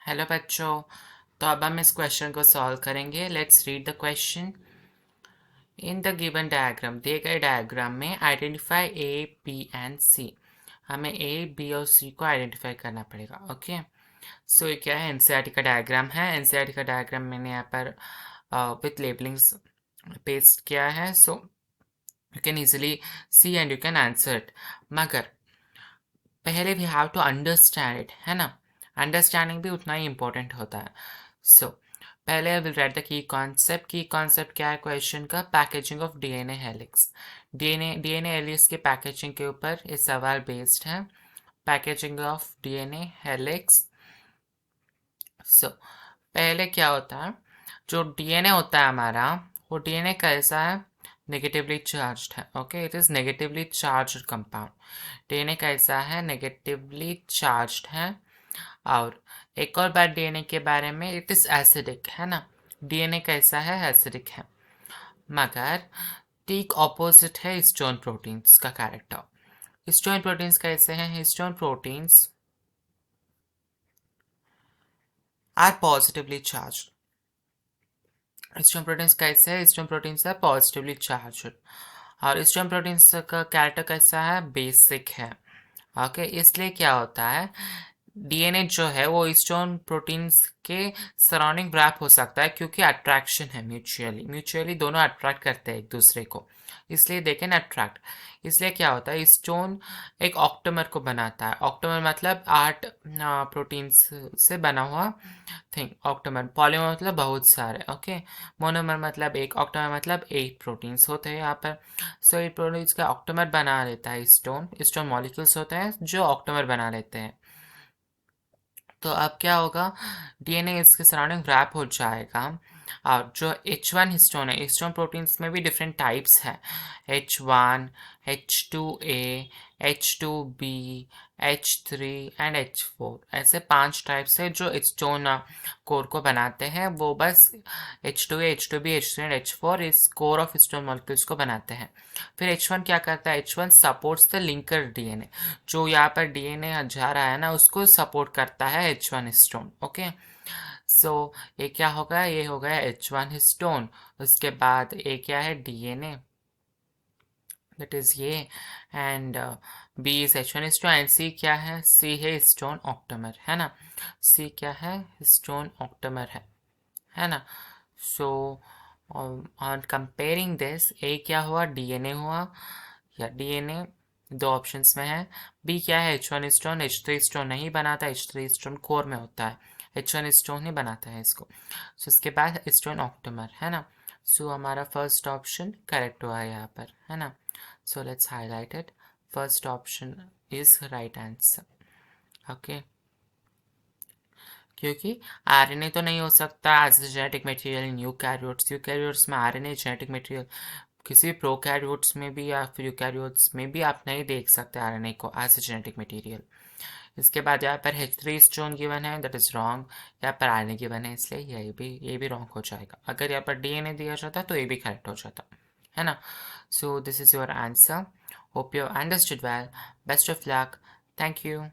Hello बच्चों। तो अब हम इस क्वेश्चन को सॉल्व करेंगे। Let's read the question. In the given diagram, दिए गए डायग्राम में आइडेंटिफाई ए बी एंड सी। हमें ए बी और सी को आइडेंटिफाई करना पड़ेगा। ओके, सो ये क्या है? एनसीईआरटी का डायग्राम है। एनसीईआरटी का डायग्राम मैंने यहाँ पर विथ लेबलिंग्स पेस्ट किया है, so you can easily see and you can answer it. मगर पहले we have to understand it, है ना। अंडरस्टैंडिंग भी उतना ही इम्पोर्टेंट होता है। सो पहले I will write the key concept. Key concept क्या है क्वेश्चन का? Packaging of DNA helix. DNA helix के पैकेजिंग के ऊपर ये सवाल बेस्ड है। Packaging of DNA helix. So पहले क्या होता है, जो डीएनए होता है हमारा, वो डीएनए कैसा है? नेगेटिवली चार्ज्ड है। Okay, it is negatively charged compound. DNA कैसा है? नेगेटिवली चार्ज्ड है। और एक और बात डीएनए के बारे में, इट इज एसिडिक, है ना। डीएनए कैसा है? एसिडिक है। मगर ठीक ऑपोजिट है हिस्टोन प्रोटीन्स का कैरेक्टर। हिस्टोन प्रोटीन्स कैसे हैं? Histone proteins are positively charged. Histone proteins कैसे है? हिस्टोन प्रोटीन्स है पॉजिटिवली चार्ज्ड। और हिस्टोन प्रोटीन्स का कैरेक्टर कैसा है? बेसिक है। ओके, इसलिए क्या होता है, डीएनए जो है वो हिस्टोन प्रोटीन्स के सराउंडिंग रैप हो सकता है, क्योंकि अट्रैक्शन है। म्यूचुअली दोनों अट्रैक्ट करते हैं एक दूसरे को, इसलिए दे कैन अट्रैक्ट। इसलिए क्या होता है, हिस्टोन एक ऑक्टोमर को बनाता है। ऑक्टोमर मतलब 8 प्रोटीन्स से बना हुआ थिंग। ऑक्टोमर, पॉलीमर मतलब बहुत सारे। ओके, मोनोमर मतलब एक, ऑक्टोमर मतलब 8 प्रोटीन्स होते हैं यहाँ पर। सो 8 प्रोटीन्स का ऑक्टोमर बना लेता है हिस्टोन। हिस्टोन मॉलिक्यूल्स होते हैं जो ऑक्टोमर बना लेते हैं। तो अब क्या होगा, डीएनए इसके सराउंडिंग रैप हो जाएगा। और जो H1 हिस्टोन है, हिस्टोन प्रोटीन्स में भी डिफरेंट टाइप्स है। H1, H2A, H2B, H3 and H4, ऐसे 5 टाइप्स है जो हिस्टोन कोर को बनाते हैं। वो बस H2A, H2B, H3 and H4 इस कोर ऑफ हिस्टोन मॉलिक्यूल्स को बनाते हैं। फिर H1 क्या करता है? H1 supports the linker DNA. जो यहाँ पर डीएनए जा रहा है ना, उसको सपोर्ट करता है H1 हिस्टोन। ओके, सो ये क्या होगा? ये हो गया H1 हिस्टोन। उसके बाद ये क्या है? डीएनए, दैट इज ये। And B is H1 histone and C क्या है? सी है हिस्टोन ऑक्टोमर, है ना। सी क्या है? हिस्टोन ऑक्टोमर है ना। सो ऑन कंपेयरिंग दिस, ए क्या हुआ? डीएनए हुआ, या डीएनए दो ऑप्शंस में है। बी क्या है? H1 stone. H3 स्टोन नहीं बनाता, H3 स्टोन कोर में होता है, H1 स्टोन ही बनाता है इसको। सो इसके बाद स्टोन ऑक्टोमर, है ना। सो हमारा फर्स्ट ऑप्शन करेक्ट हुआ है यहाँ पर, है ना। So let's highlight it. First option is right answer. Okay, क्योंकि आरएनए तो नहीं हो सकता as a genetic material in eukaryotes. Eukaryotes में आरएनए जेनेटिक मटेरियल, किसी भी प्रोकैरियोट्स में भी या फिर यूकैरियोट्स में भी आप नहीं देख सकते आरएनए को एज ए जेनेटिक मटेरियल। इसके बाद यहाँ पर H3 स्टोन गिवन है, दैट इज रॉन्ग। यहाँ पर आरएनए गिवन है, इसलिए ये भी रॉन्ग हो जाएगा। अगर यहाँ पर डीएनए दिया जाता तो ये भी करेक्ट हो जाता, है ना। So this is your answer. Hope you understood well. Best of luck. Thank you.